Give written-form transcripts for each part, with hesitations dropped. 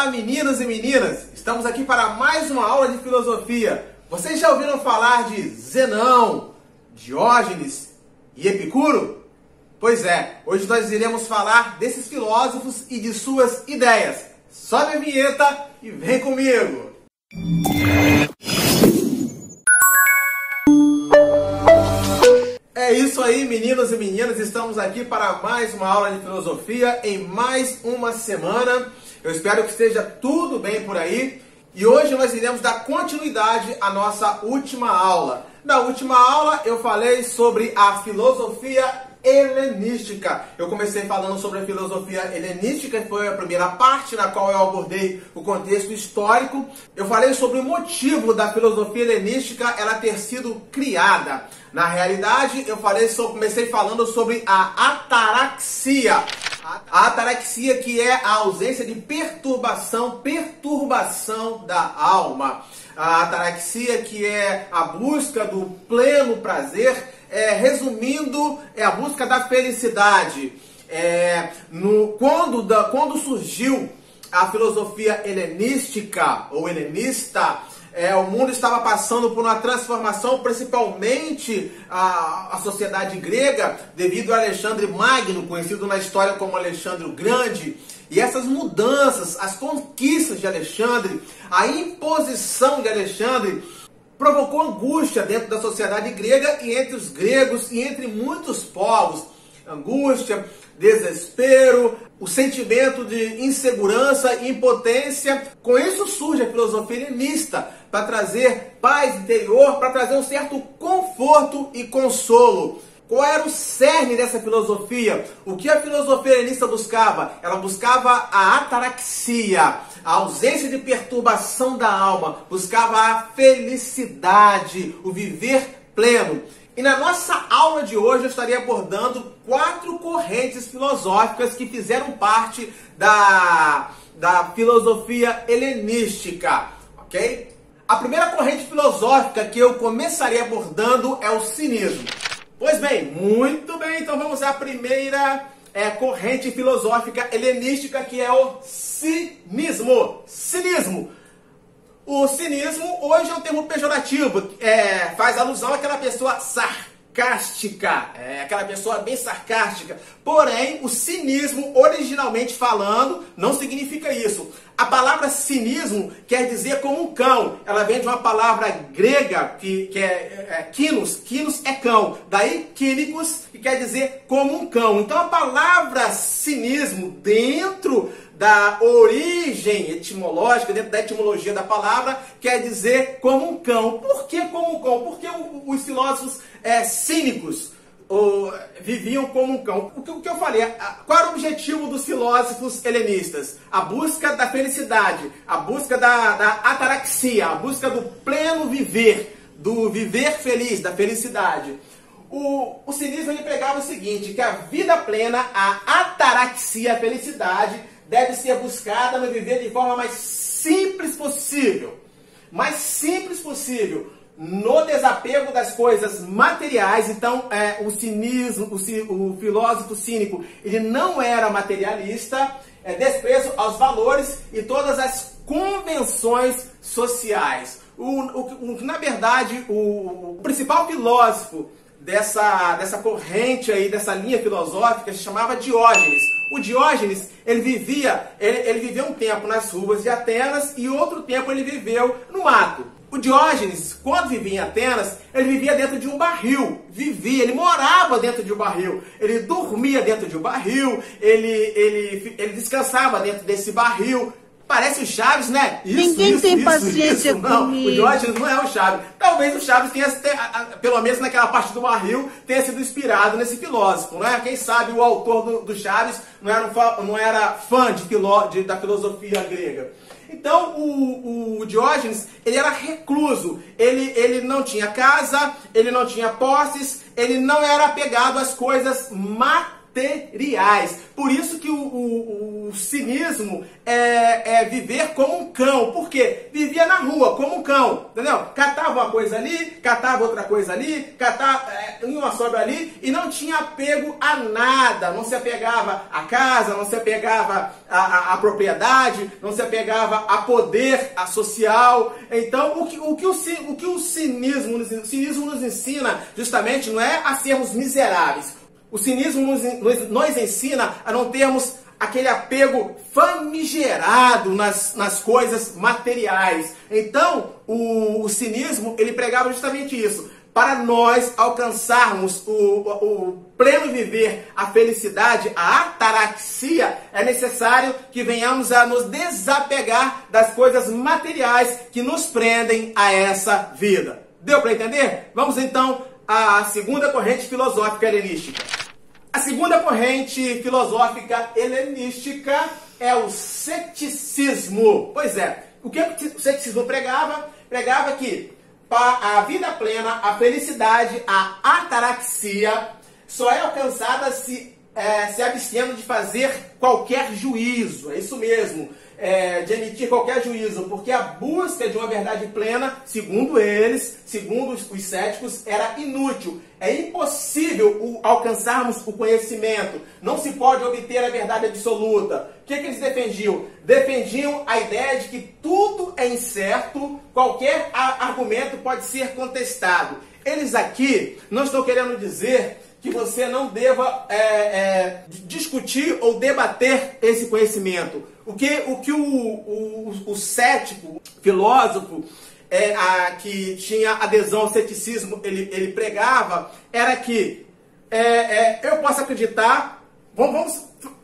Olá, meninos e meninas! Estamos aqui para mais uma aula de filosofia. Vocês já ouviram falar de Zenão, Diógenes e Epicuro? Pois é, hoje nós iremos falar desses filósofos e de suas ideias. Sobe a vinheta e vem comigo! É isso aí, meninos e meninas, estamos aqui para mais uma aula de filosofia em mais uma semana. Eu espero que esteja tudo bem por aí. E hoje nós iremos dar continuidade à nossa última aula. Na última aula eu falei sobre a filosofia helenística. Eu comecei falando sobre a filosofia helenística, que foi a primeira parte na qual eu abordei o contexto histórico. Eu falei sobre o motivo da filosofia helenística ela ter sido criada. Na realidade, comecei falando sobre a ataraxia. A ataraxia, que é a ausência de perturbação da alma. A ataraxia, que é a busca do pleno prazer, resumindo, é a busca da felicidade. Quando surgiu a filosofia helenística ou helenista, o mundo estava passando por uma transformação, principalmente a sociedade grega, devido a Alexandre Magno, conhecido na história como Alexandre o Grande. E essas mudanças, as conquistas de Alexandre, a imposição de Alexandre, provocou angústia dentro da sociedade grega e entre os gregos e entre muitos povos. Angústia, desespero, o sentimento de insegurança e impotência. Com isso surge a filosofia helenista, para trazer paz interior, para trazer um certo conforto e consolo. Qual era o cerne dessa filosofia? O que a filosofia helenista buscava? Ela buscava a ataraxia, a ausência de perturbação da alma, buscava a felicidade, o viver pleno. E na nossa aula de hoje eu estarei abordando 4 correntes filosóficas que fizeram parte da filosofia helenística, ok? A primeira corrente filosófica que eu começarei abordando é o cinismo. Pois bem, muito bem, então vamos à primeira corrente filosófica helenística, que é o cinismo. Cinismo. O cinismo hoje é um termo pejorativo, faz alusão àquela pessoa sarcástica, aquela pessoa bem sarcástica. Porém, o cinismo, originalmente falando, não significa isso. A palavra cinismo quer dizer como um cão. Ela vem de uma palavra grega que é kinos. Kinos é cão. Daí, kínicos, que quer dizer como um cão. Então, a palavra cinismo, dentro da origem etimológica, dentro da etimologia da palavra, quer dizer como um cão. Por que como um cão? Porque os filósofos cínicos viviam como um cão. O que eu falei? Qual era o objetivo dos filósofos helenistas? A busca da felicidade, a busca da ataraxia, a busca do pleno viver, do viver feliz, da felicidade. O cinismo ele pregava o seguinte, que a vida plena, a ataraxia, a felicidade, deve ser buscada no viver de forma mais simples possível. Mais simples possível. No desapego das coisas materiais. Então, o cinismo, o filósofo cínico, ele não era materialista, desprezo aos valores e todas as convenções sociais. Na verdade, o principal filósofo dessa corrente aí, dessa linha filosófica, se chamava Diógenes. O Diógenes, ele viveu um tempo nas ruas de Atenas e outro tempo ele viveu no mato. O Diógenes, quando vivia em Atenas, ele vivia dentro de um barril. Ele morava dentro de um barril. Ele dormia dentro de um barril. Ele descansava dentro desse barril. Parece o Chaves, né? Ninguém tem paciência não, comigo. O Diógenes não é o Chaves. Talvez o Chaves tenha, pelo menos naquela parte do barril, tenha sido inspirado nesse filósofo, né? Quem sabe o autor do Chaves não era fã da filosofia grega. Então, o Diógenes, ele era recluso, ele não tinha casa, ele não tinha posses, ele não era apegado às coisas materiais. materiais. Por isso que o cinismo é viver como um cão. Por quê? Vivia na rua como um cão, entendeu? Catava uma coisa ali, catava outra coisa ali, catava uma sobra ali e não tinha apego a nada. Não se apegava à casa, não se apegava à propriedade, não se apegava a poder social. Então, o que o cinismo nos ensina justamente não é a sermos miseráveis. O cinismo nos ensina a não termos aquele apego famigerado nas coisas materiais. Então, o cinismo, ele pregava justamente isso. Para nós alcançarmos o pleno viver, a felicidade, a ataraxia, é necessário que venhamos a nos desapegar das coisas materiais que nos prendem a essa vida. Deu para entender? Vamos então à segunda corrente filosófica helenística. A segunda corrente filosófica helenística é o ceticismo. Pois é, o que o ceticismo pregava? Pregava que para a vida plena, a felicidade, a ataraxia, só é alcançada se abstendo de fazer qualquer juízo. É isso mesmo, de emitir qualquer juízo, porque a busca de uma verdade plena, segundo eles, segundo os céticos, era inútil. É impossível alcançarmos o conhecimento. Não se pode obter a verdade absoluta. O que eles defendiam? Defendiam a ideia de que tudo é incerto, qualquer argumento pode ser contestado. Eles aqui não estão querendo dizer que você não deva discutir ou debater esse conhecimento. O que o cético, filósofo, que tinha adesão ao ceticismo, ele pregava, era que eu posso acreditar, vamos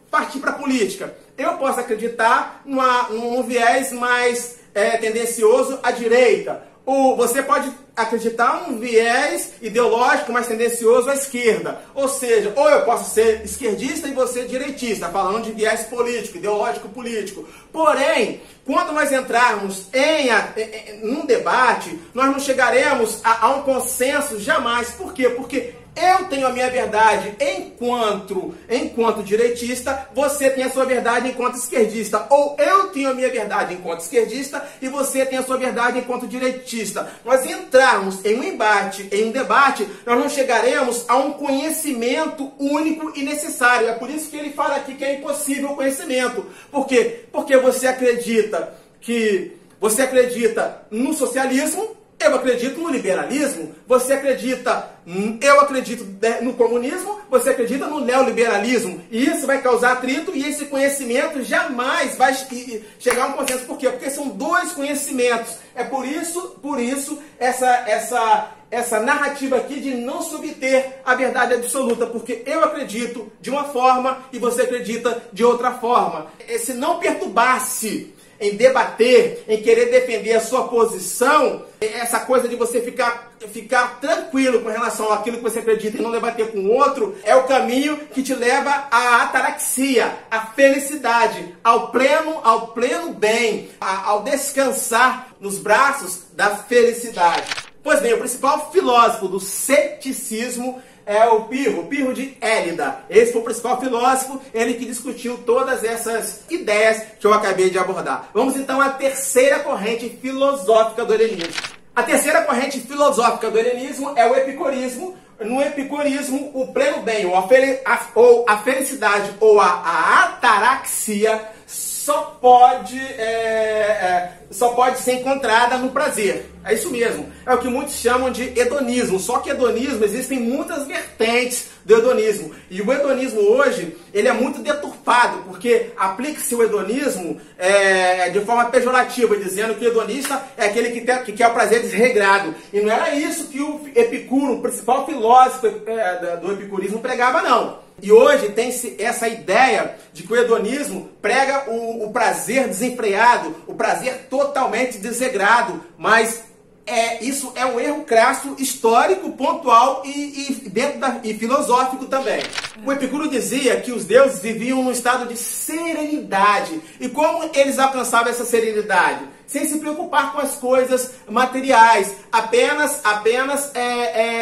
partir para a política, eu posso acreditar num viés mais tendencioso à direita, ou você pode acreditar num viés ideológico mais tendencioso à esquerda. Ou seja, ou eu posso ser esquerdista e você direitista, falando de viés político, ideológico político. Porém, quando nós entrarmos num debate, nós não chegaremos a um consenso jamais. Por quê? Porque eu tenho a minha verdade enquanto direitista, você tem a sua verdade enquanto esquerdista. Ou eu tenho a minha verdade enquanto esquerdista e você tem a sua verdade enquanto direitista. Nós entrarmos em um embate, em um debate, nós não chegaremos a um conhecimento único e necessário. É por isso que ele fala aqui que é impossível o conhecimento. Por quê? Porque você acredita no socialismo, eu acredito no liberalismo, você acredita, eu acredito no comunismo, você acredita no neoliberalismo. E isso vai causar atrito e esse conhecimento jamais vai chegar a um consenso. Por quê? Porque são dois conhecimentos. É por isso essa narrativa aqui de não se obter a verdade absoluta. Porque eu acredito de uma forma e você acredita de outra forma. Se não perturbasse em debater, em querer defender a sua posição, essa coisa de você ficar tranquilo com relação àquilo que você acredita e não debater com o outro, é o caminho que te leva à ataraxia, à felicidade, ao pleno bem, ao descansar nos braços da felicidade. Pois bem, o principal filósofo do ceticismo é o Pirro de Élida. Esse foi o principal filósofo, ele que discutiu todas essas ideias que eu acabei de abordar. Vamos então à terceira corrente filosófica do helenismo. A terceira corrente filosófica do helenismo é o epicurismo. No epicurismo, o pleno bem, ou a felicidade, ou a ataraxia, só pode ser encontrada no prazer. É isso mesmo. É o que muitos chamam de hedonismo. Só que hedonismo, existem muitas vertentes do hedonismo. E o hedonismo hoje, ele é muito deturpado, porque aplica-se o hedonismo de forma pejorativa, dizendo que o hedonista é aquele que quer o prazer desregrado. E não era isso que o Epicuro, o principal filósofo do epicurismo, pregava, não. E hoje tem-se essa ideia de que o hedonismo prega o prazer desenfreado, o prazer totalmente desregrado, mas isso é um erro crasso, histórico, pontual e filosófico também. O Epicuro dizia que os deuses viviam num estado de serenidade. E como eles alcançavam essa serenidade? Sem se preocupar com as coisas materiais, apenas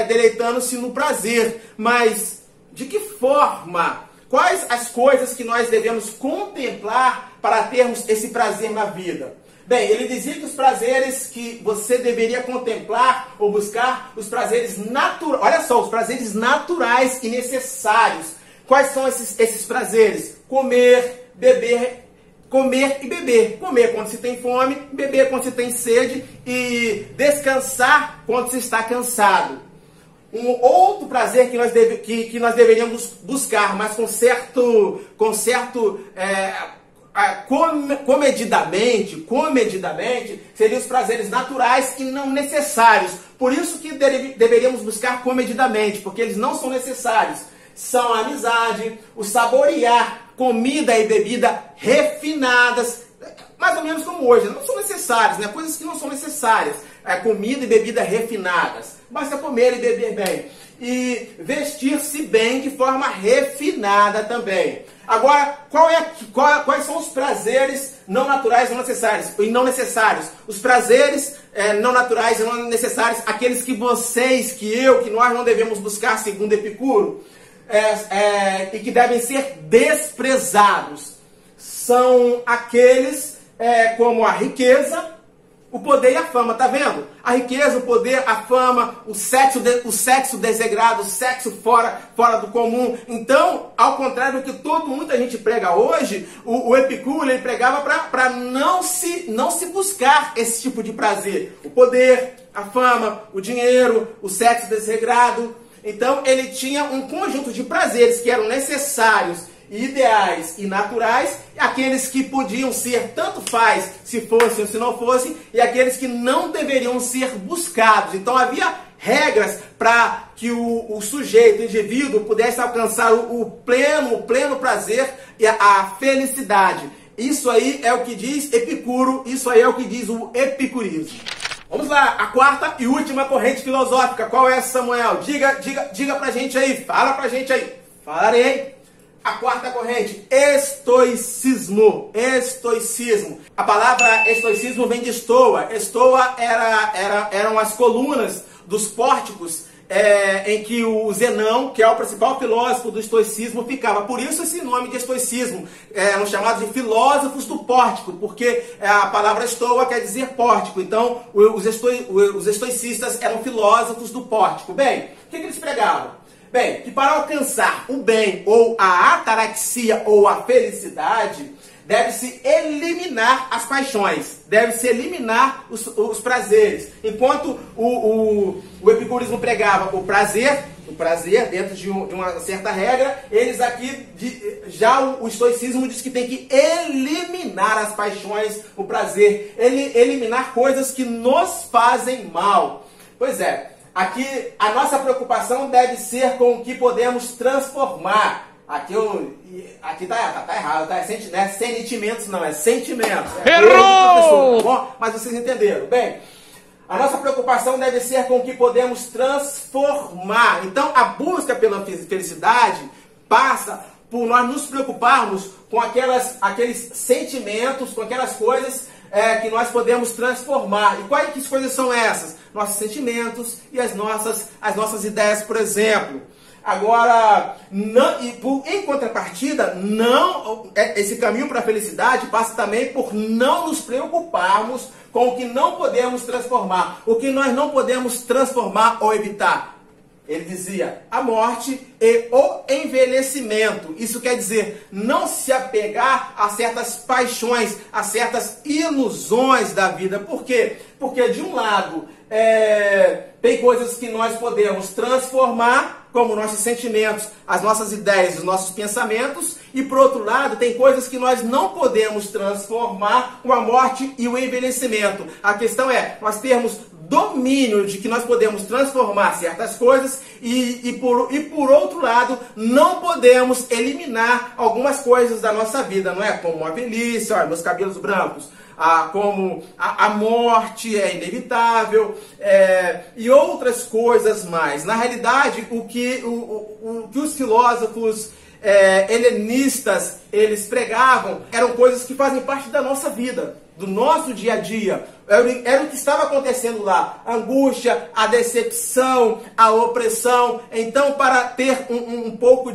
deleitando-se no prazer. Mas de que forma quais as coisas que nós devemos contemplar para termos esse prazer na vida? Bem, ele dizia que os prazeres que você deveria contemplar ou buscar, os prazeres naturais, olha só, os prazeres naturais e necessários. Quais são esses prazeres? Comer, beber, comer e beber. Comer quando se tem fome, beber quando se tem sede e descansar quando se está cansado. Um outro prazer que nós deveríamos buscar, mas comedidamente, seriam os prazeres naturais e não necessários. Por isso que deveríamos buscar comedidamente, porque eles não são necessários. São a amizade, o saborear comida e bebida refinadas, mais ou menos como hoje, não são necessários, né? Coisas que não são necessárias, comida e bebida refinadas, basta comer e beber bem, e vestir-se bem de forma refinada também. Agora, quais são os prazeres não naturais e não necessários? Os prazeres não naturais e não necessários, aqueles que nós não devemos buscar segundo Epicuro, e que devem ser desprezados, são aqueles como a riqueza, o poder e a fama, tá vendo? A riqueza, o poder, a fama, o sexo desregrado, o sexo fora do comum. Então, ao contrário do que muita gente prega hoje, o Epicuro ele pregava para não se buscar esse tipo de prazer. O poder, a fama, o dinheiro, o sexo desregrado. Então, ele tinha um conjunto de prazeres que eram necessários, ideais e naturais, aqueles que podiam ser, tanto faz, se fossem ou se não fossem, e aqueles que não deveriam ser buscados. Então havia regras para que o sujeito, o indivíduo, pudesse alcançar o pleno prazer e a felicidade. Isso aí é o que diz Epicuro, isso aí é o que diz o epicurismo. Vamos lá, a quarta e última corrente filosófica. Qual é, Samuel? Diga pra gente aí, fala pra gente aí. Falarei. A quarta corrente, estoicismo. Estoicismo. A palavra estoicismo vem de estoa. Estoa eram as colunas dos pórticos em que o Zenão, que é o principal filósofo do estoicismo, ficava. Por isso esse nome de estoicismo, eram chamados de filósofos do pórtico, porque a palavra estoa quer dizer pórtico. Então os estoicistas eram filósofos do pórtico. Bem, o que eles pregavam? Bem, que para alcançar o bem, ou a ataraxia, ou a felicidade, deve-se eliminar as paixões, deve-se eliminar os prazeres. Enquanto o epicurismo pregava o prazer dentro de uma certa regra, eles aqui, já o estoicismo diz que tem que eliminar as paixões, o prazer, eliminar coisas que nos fazem mal. Pois é. Aqui, a nossa preocupação deve ser com o que podemos transformar. Aqui tá errado, tá? Sentimentos não, é sentimentos. Errou! Tá bom? Mas vocês entenderam. Bem, a nossa preocupação deve ser com o que podemos transformar. Então, a busca pela felicidade passa por nós nos preocuparmos com aqueles sentimentos, com aquelas coisas que nós podemos transformar. E quais coisas são essas? Nossos sentimentos e as nossas ideias, por exemplo. Agora, em contrapartida, esse caminho para a felicidade passa também por não nos preocuparmos com o que não podemos transformar. O que nós não podemos transformar ou evitar. Ele dizia a morte e o envelhecimento. Isso quer dizer não se apegar a certas paixões, a certas ilusões da vida. Por quê? Porque de um lado tem coisas que nós podemos transformar, como nossos sentimentos, as nossas ideias, os nossos pensamentos, e por outro lado tem coisas que nós não podemos transformar, com a morte e o envelhecimento. A questão é nós termos domínio de que nós podemos transformar certas coisas e por outro lado não podemos eliminar algumas coisas da nossa vida, não é? Como a velhice, olha, meus cabelos brancos, como a morte é inevitável, e outras coisas mais. Na realidade, o que os filósofos helenistas eles pregavam eram coisas que fazem parte da nossa vida, do nosso dia a dia. Era o que estava acontecendo lá. A angústia, a decepção, a opressão. Então, para ter um pouco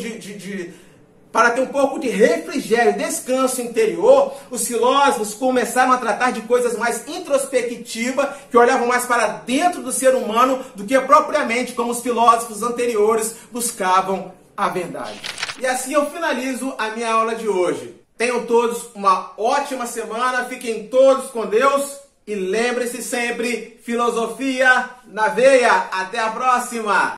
para ter um pouco de refrigério, descanso interior, os filósofos começaram a tratar de coisas mais introspectivas, que olhavam mais para dentro do ser humano do que propriamente como os filósofos anteriores buscavam a verdade. E assim eu finalizo a minha aula de hoje. Tenham todos uma ótima semana, fiquem todos com Deus e lembre-se sempre, filosofia na veia. Até a próxima!